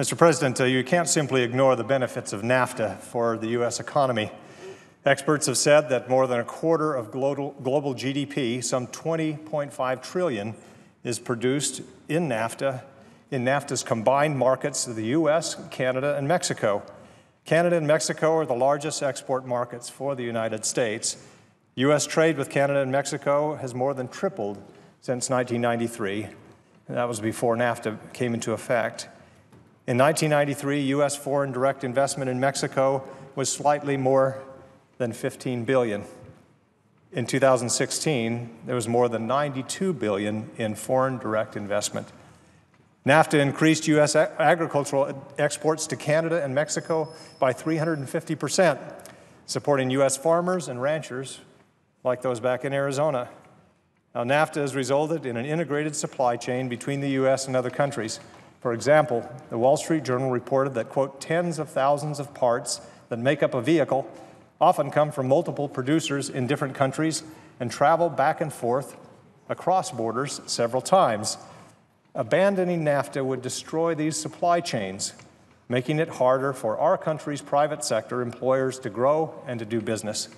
Mr. President, you can't simply ignore the benefits of NAFTA for the U.S. economy. Experts have said that more than a quarter of global GDP, some $20.5 trillion, is produced in NAFTA's combined markets of the U.S., Canada, and Mexico. Canada and Mexico are the largest export markets for the United States. U.S. trade with Canada and Mexico has more than tripled since 1993. That was before NAFTA came into effect. In 1993, U.S. foreign direct investment in Mexico was slightly more than $15 billion. In 2016, there was more than $92 billion in foreign direct investment. NAFTA increased U.S. agricultural exports to Canada and Mexico by 350%, supporting U.S. farmers and ranchers like those back in Arizona. Now, NAFTA has resulted in an integrated supply chain between the U.S. and other countries. For example, the Wall Street Journal reported that, quote, tens of thousands of parts that make up a vehicle often come from multiple producers in different countries and travel back and forth across borders several times. Abandoning NAFTA would destroy these supply chains, making it harder for our country's private sector employers to grow and to do business.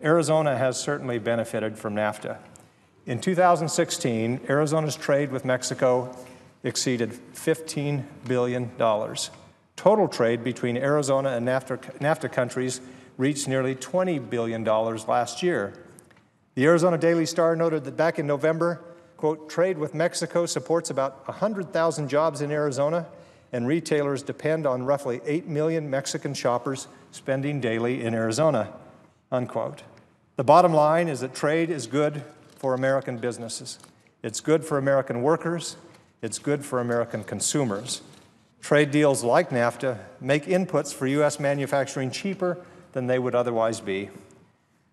Arizona has certainly benefited from NAFTA. In 2016, Arizona's trade with Mexico exceeded $15 billion. Total trade between Arizona and NAFTA countries reached nearly $20 billion last year. The Arizona Daily Star noted that back in November, quote, trade with Mexico supports about 100,000 jobs in Arizona, and retailers depend on roughly 8 million Mexican shoppers spending daily in Arizona, unquote. The bottom line is that trade is good for American businesses. It's good for American workers. It's good for American consumers. Trade deals like NAFTA make inputs for U.S. manufacturing cheaper than they would otherwise be.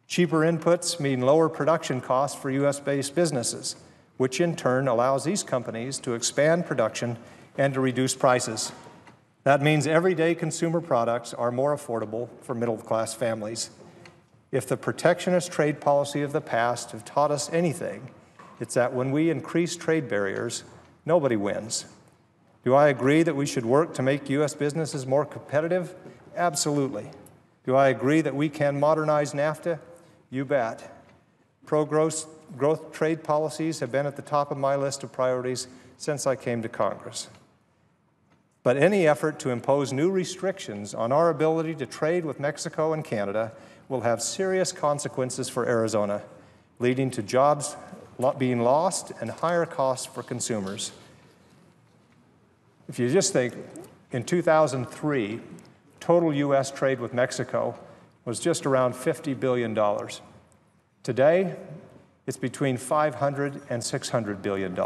Cheaper inputs mean lower production costs for U.S.-based businesses, which in turn allows these companies to expand production and to reduce prices. That means everyday consumer products are more affordable for middle-class families. If the protectionist trade policy of the past have taught us anything, it's that when we increase trade barriers, nobody wins. Do I agree that we should work to make U.S. businesses more competitive? Absolutely. Do I agree that we can modernize NAFTA? You bet. Pro-growth trade policies have been at the top of my list of priorities since I came to Congress. But any effort to impose new restrictions on our ability to trade with Mexico and Canada will have serious consequences for Arizona, leading to jobs being lost and higher costs for consumers. If you just think, in 2003, total U.S. trade with Mexico was just around $50 billion. Today, it's between $500 and $600 billion.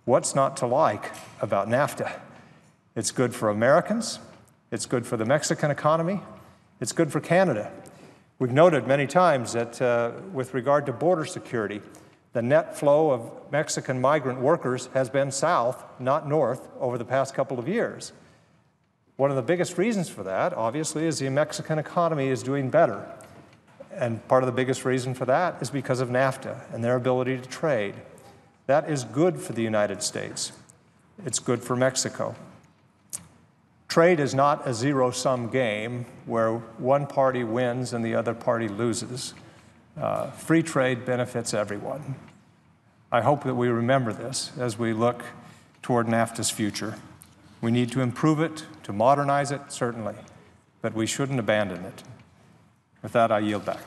What's not to like about NAFTA? It's good for Americans. It's good for the Mexican economy. It's good for Canada. We've noted many times that with regard to border security, the net flow of Mexican migrant workers has been south, not north, over the past couple of years. One of the biggest reasons for that, obviously, is the Mexican economy is doing better. And part of the biggest reason for that is because of NAFTA and their ability to trade. That is good for the United States. It's good for Mexico. Trade is not a zero-sum game where one party wins and the other party loses. Free trade benefits everyone. I hope that we remember this as we look toward NAFTA's future. We need to improve it, to modernize it, certainly, but we shouldn't abandon it. With that, I yield back.